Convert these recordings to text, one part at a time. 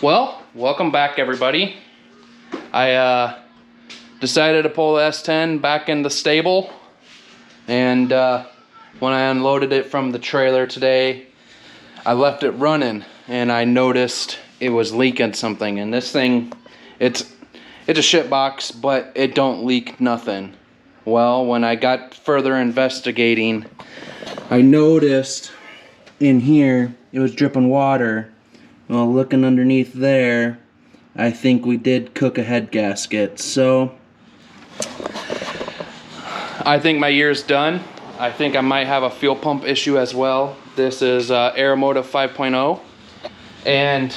Well, welcome back everybody. I decided to pull the S10 back in the stable, and when I unloaded it from the trailer today, I left it running and I noticed it was leaking something. And this thing, it's a shit box, but it don't leak nothing. Well, when I got further investigating, I noticed in here it was dripping water. Well, looking underneath there, I think we did cook a head gasket. So I think my year's done. I think I might have a fuel pump issue as well. This is Aeromotive 5.0, and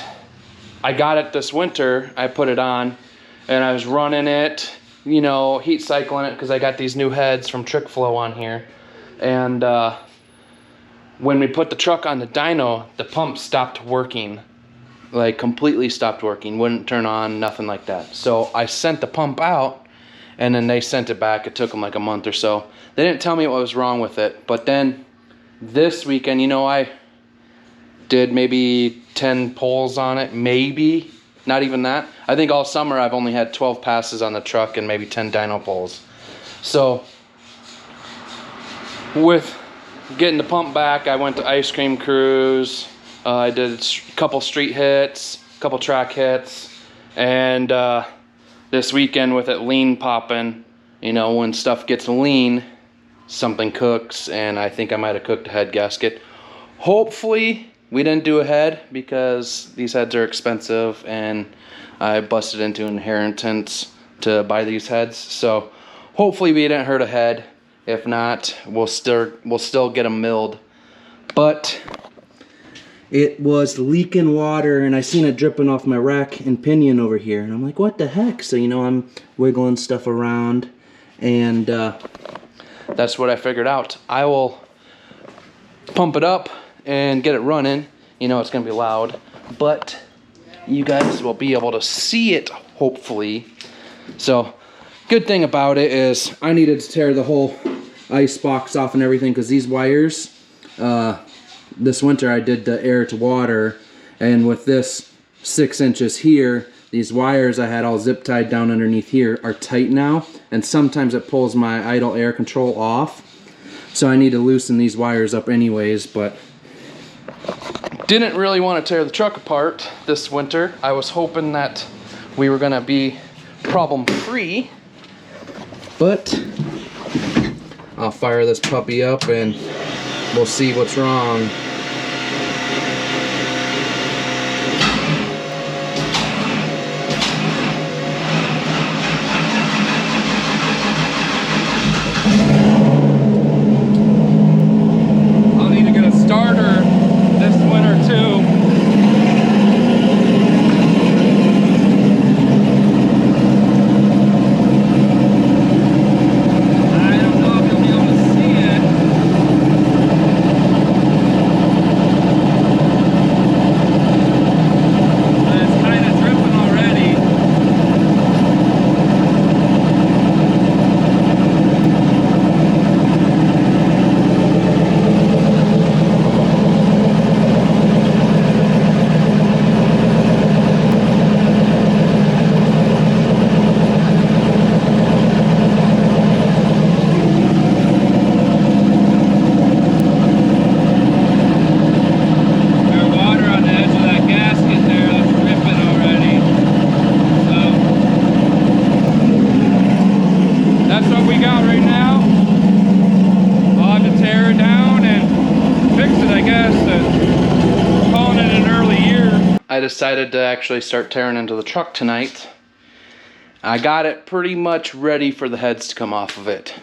I got it this winter. I put it on and I was running it, you know, heat cycling it because I got these new heads from Trick Flow on here. And when we put the truck on the dyno, the pump stopped working, like completely stopped working, wouldn't turn on, nothing like that. So I sent the pump out and then they sent it back. It took them like a month or so. They didn't tell me what was wrong with it. But then this weekend, you know, I did maybe 10 pulls on it, maybe. Not even that. I think all summer I've only had 12 passes on the truck and maybe 10 dyno pulls. So with getting the pump back, I went to ice cream cruise. I did a couple street hits, a couple track hits, and this weekend with it lean popping, you know, when stuff gets lean, something cooks, and I think I might have cooked a head gasket. Hopefully we didn't do a head because these heads are expensive and I busted into inheritance to buy these heads. So hopefully we didn't hurt a head. If not, we'll still get them milled. But it was leaking water and I seen it dripping off my rack and pinion over here. And I'm like, what the heck? So, you know, I'm wiggling stuff around and that's what I figured out. I will pump it up and get it running. You know, it's gonna be loud, but you guys will be able to see it, hopefully. So, good thing about it is I needed to tear the whole ice box off and everything because these wires, this winter I did the air to water, and with this 6 inches here, these wires I had all zip tied down underneath here are tight now, and sometimes it pulls my idle air control off. So I need to loosen these wires up anyways, but didn't really want to tear the truck apart this winter. I was hoping that we were gonna be problem free, but I'll fire this puppy up and we'll see what's wrong. I'll need to get a starter this winter too. I don't know if you'll be able to see it. But it's kind of dripping already. I decided to actually start tearing into the truck tonight. I got it pretty much ready for the heads to come off of it.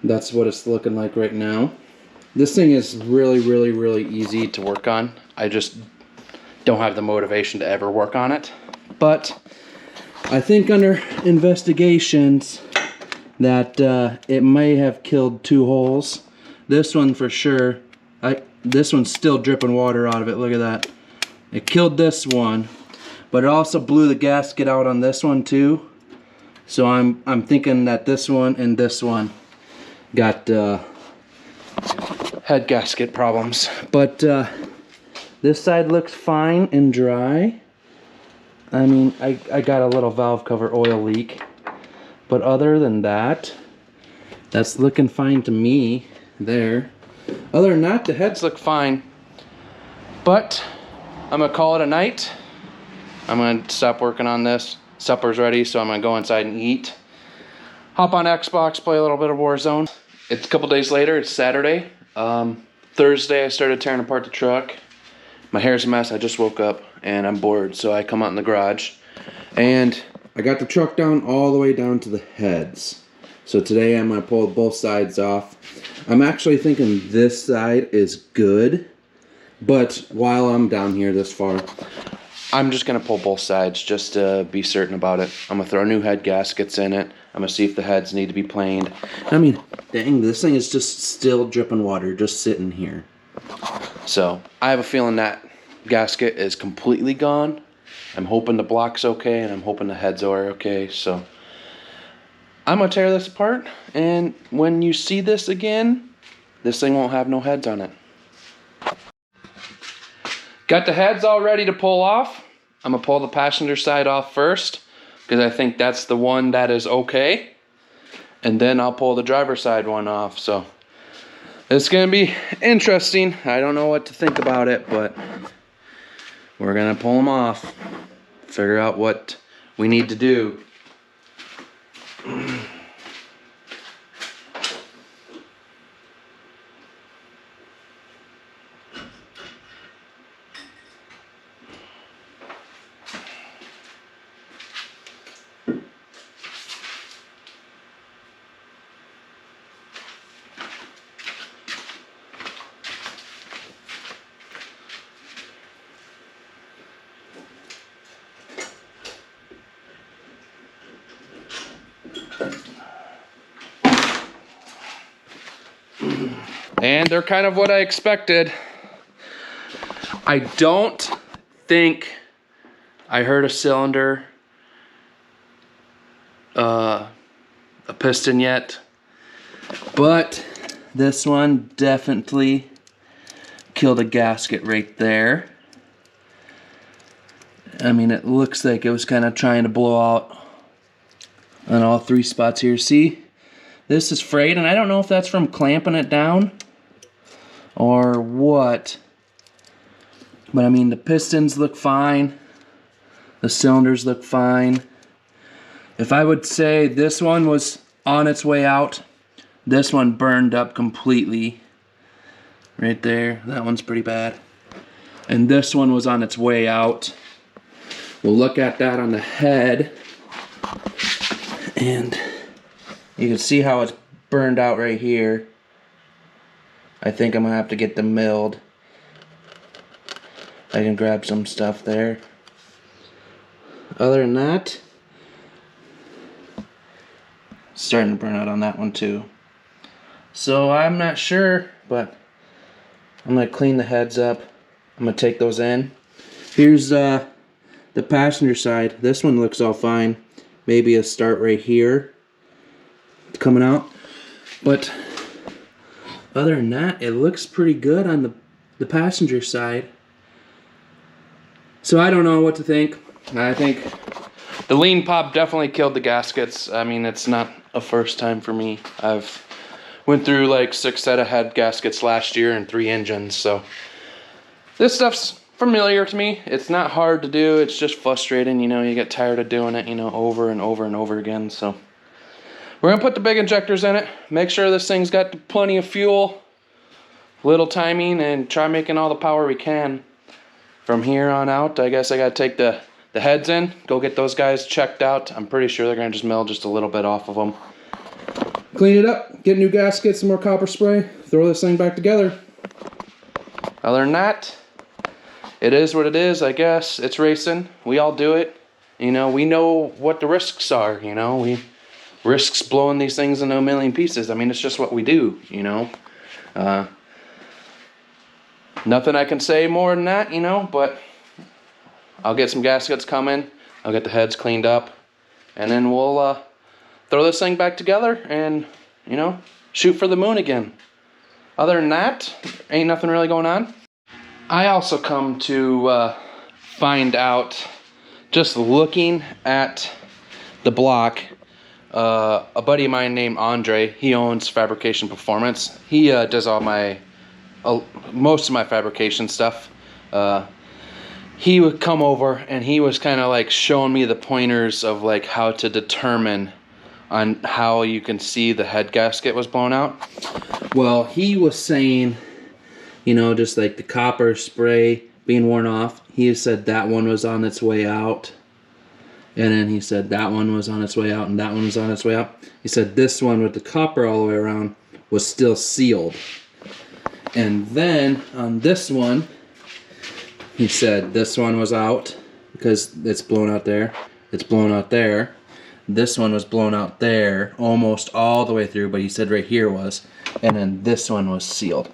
That's what it's looking like right now. This thing is really easy to work on. I just don't have the motivation to ever work on it. But I think under investigations that it may have killed 2 holes. This one for sure. This one's still dripping water out of it. Look at that. It killed this one, but it also blew the gasket out on this one too. So I'm thinking that this one and this one got head gasket problems. But this side looks fine and dry. I mean, I got a little valve cover oil leak. But other than that, that's looking fine to me there. Other than that, the heads look fine. But I'm gonna call it a night. I'm gonna stop working on this. Supper's ready, so I'm gonna go inside and eat. Hop on Xbox, play a little bit of Warzone. It's a couple days later, it's Saturday. Thursday I started tearing apart the truck. My hair's a mess, I just woke up and I'm bored, so I come out in the garage. And I got the truck down all the way down to the heads. So today I'm gonna pull both sides off. I'm actually thinking this side is good, but while I'm down here this far, I'm just gonna pull both sides just to be certain about it. I'm gonna throw new head gaskets in it. I'm gonna see if the heads need to be planed. I mean, dang, this thing is just still dripping water, just sitting here. So I have a feeling that gasket is completely gone. I'm hoping the block's okay, and I'm hoping the heads are okay. So I'm gonna tear this apart, and when you see this again, this thing won't have no heads on it. Got the heads all ready to pull off. I'm gonna pull the passenger side off first, because I think that's the one that is okay. And then I'll pull the driver's side one off. So it's gonna be interesting. I don't know what to think about it, but we're gonna pull them off. Figure out what we need to do. And they're kind of what I expected. I don't think I heard a cylinder, a piston yet, but this one definitely killed a gasket right there. I mean, it looks like it was kind of trying to blow out on all three spots here. See, this is frayed, and I don't know if that's from clamping it down or what. But I mean, the pistons look fine. The cylinders look fine. If I would say this one was on its way out, this one burned up completely. Right there, that one's pretty bad. And this one was on its way out. We'll look at that on the head. And you can see how it's burned out right here. I think I'm gonna have to get them milled. I can grab some stuff there. Other than that, starting to burn out on that one too. So I'm not sure, but I'm gonna clean the heads up. I'm gonna take those in. Here's the passenger side. This one looks all fine. Maybe a start right here. It's coming out. But other than that, it looks pretty good on the passenger side. So I don't know what to think. I think the lean pop definitely killed the gaskets. I mean, it's not a first time for me. I've went through like 6 set of head gaskets last year and 3 engines. So this stuff's familiar to me. It's not hard to do. It's just frustrating. You know, you get tired of doing it, you know, over and over and over again. So we're gonna put the big injectors in it. Make sure this thing's got plenty of fuel, little timing, and try making all the power we can. From here on out, I guess I gotta take the heads in, go get those guys checked out. I'm pretty sure they're gonna just mill just a little bit off of them. Clean it up, get new gaskets, some more copper spray, throw this thing back together. Other than that, it is what it is, I guess. It's racing. We all do it. You know, we know what the risks are, you know. We risks blowing these things into a million pieces. I mean, it's just what we do, you know. Nothing I can say more than that, you know, but I'll get some gaskets coming. I'll get the heads cleaned up. And then we'll throw this thing back together and, you know, shoot for the moon again. Other than that, ain't nothing really going on. I also come to find out just looking at the block, a buddy of mine named Andre, he owns Fabrication Performance. He does all my, most of my fabrication stuff. He would come over and he was kind of like showing me the pointers of like how to determine on how you can see the head gasket was blown out. Well, he was saying, you know, just like the copper spray being worn off, he said that one was on its way out. And then he said that one was on its way out and that one was on its way out. He said this one with the copper all the way around was still sealed. And then on this one, he said this one was out because it's blown out there. It's blown out there. This one was blown out there almost all the way through, but he said right here was. And then this one was sealed.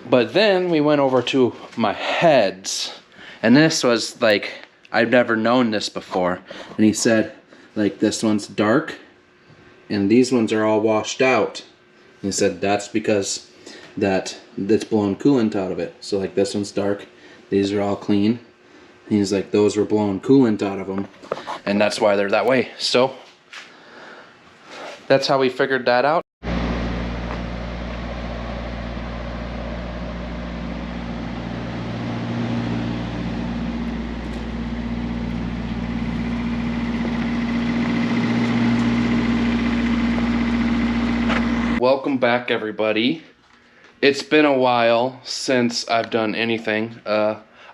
But then we went over to my heads. And this was like, I've never known this before. And he said, like, this one's dark and these ones are all washed out. And he said that's because that's blowing coolant out of it. So like this one's dark, these are all clean. He's like, those were blowing coolant out of them, and that's why they're that way. So that's how we figured that out. Welcome back, everybody. It's been a while since I've done anything.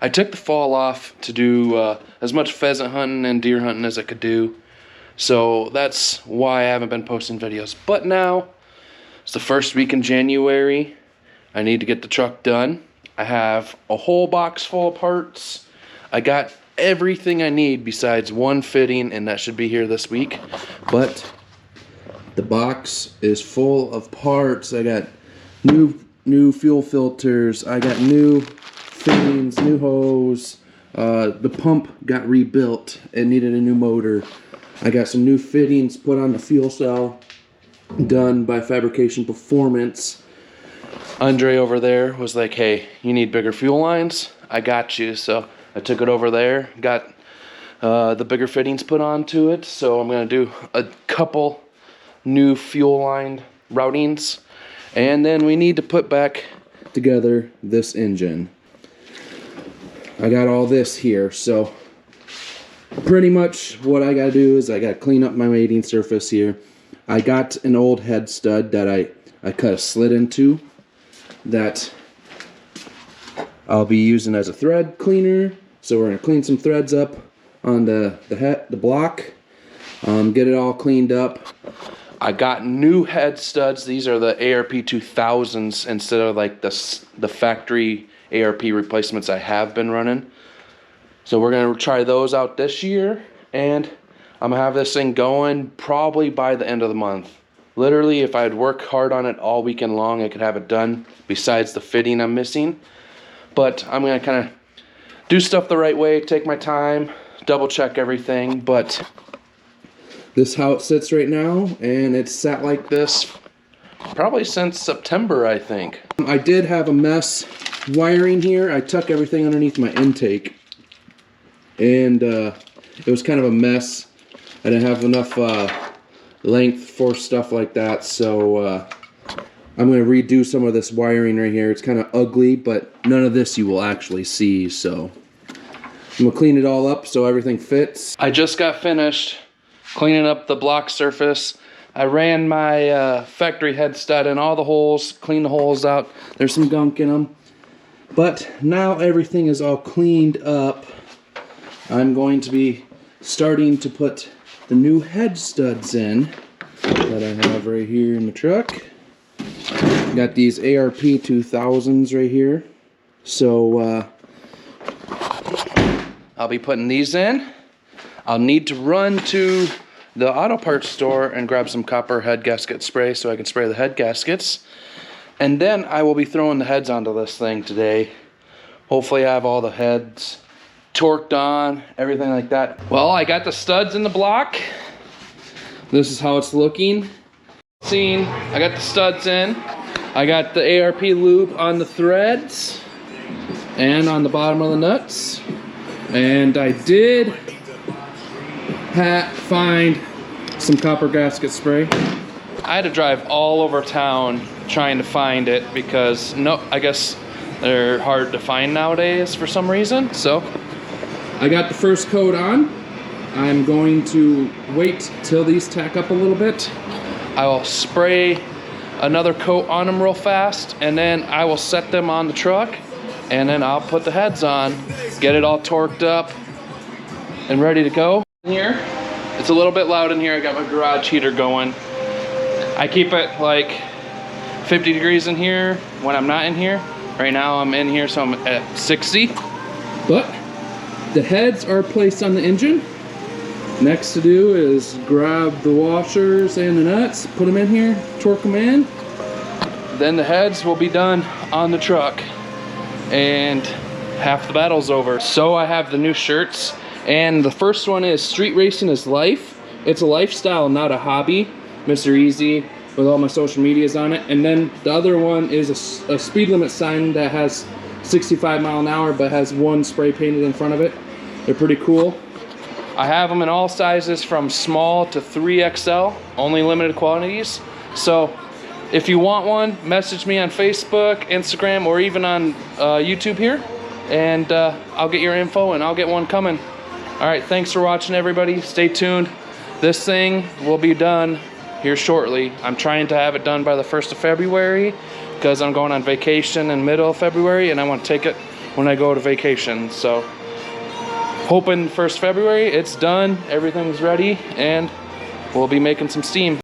I took the fall off to do as much pheasant hunting and deer hunting as I could do. So that's why I haven't been posting videos. But now, it's the first week in January. I need to get the truck done. I have a whole box full of parts. I got everything I need besides one fitting, and that should be here this week. But the box is full of parts. I got new fuel filters. I got new fittings, new hose. The pump got rebuilt. It needed a new motor. I got some new fittings put on the fuel cell, done by Fabrication Performance. Andre over there was like, hey, you need bigger fuel lines? I got you. So I took it over there, got the bigger fittings put onto it. So I'm going to do a couple new fuel line routings. And then we need to put back together this engine. I got all this here, so pretty much what I gotta do is I gotta clean up my mating surface here. I got an old head stud that I cut a slit into that I'll be using as a thread cleaner. So we're gonna clean some threads up on the block, get it all cleaned up. I got new head studs. These are the ARP 2000s instead of like the factory ARP replacements I have been running. So we're gonna try those out this year, and I'm gonna have this thing going probably by the end of the month. Literally, if I'd work hard on it all weekend long, I could have it done, besides the fitting I'm missing. But I'm gonna kind of do stuff the right way, take my time, double check everything. But this is how it sits right now, and it's sat like this probably since September, I think. I did have a mess wiring here. I tuck everything underneath my intake, and it was kind of a mess. I didn't have enough length for stuff like that, so I'm going to redo some of this wiring right here. It's kind of ugly, but none of this you will actually see, so I'm going to clean it all up so everything fits. I just got finished cleaning up the block surface. I ran my factory head stud in all the holes, cleaned the holes out. There's some gunk in them. But now everything is all cleaned up. I'm going to be starting to put the new head studs in that I have right here in the truck. Got these ARP 2000s right here. So I'll be putting these in. I'll need to run to the auto parts store and grab some copper head gasket spray so I can spray the head gaskets. And then I will be throwing the heads onto this thing today. Hopefully I have all the heads torqued on, everything like that. Well, I got the studs in the block. This is how it's looking. I got the studs in. I got the ARP lube on the threads and on the bottom of the nuts. And I did find some copper gasket spray. I had to drive all over town trying to find it because I guess they're hard to find nowadays for some reason. So I got the first coat on. I'm going to wait till these tack up a little bit. I will spray another coat on them real fast, and then I will set them on the truck, and then I'll put the heads on, get it all torqued up and ready to go. Here, it's a little bit loud in here. I got my garage heater going. I keep it like 50 degrees in here when I'm not in here. Right now I'm in here, so I'm at 60. But the heads are placed on the engine. Next to do is grab the washers and the nuts, put them in here, torque them in. Then the heads will be done on the truck, and half the battle's over. So I have the new shirts, and the first one is Street Racing is Life. It's a lifestyle, not a hobby. Mr. Eazy with all my social medias on it. And then the other one is a speed limit sign that has 65 mile an hour but has one spray painted in front of it. They're pretty cool. I have them in all sizes from small to 3XL, only limited quantities. So if you want one, message me on Facebook, Instagram, or even on YouTube here, and I'll get your info and I'll get one coming. All right, thanks for watching, everybody. Stay tuned. This thing will be done here shortly. I'm trying to have it done by the 1st of February because I'm going on vacation in middle of February, and I want to take it when I go to vacation. So hoping 1st February, it's done, everything's ready, and we'll be making some steam.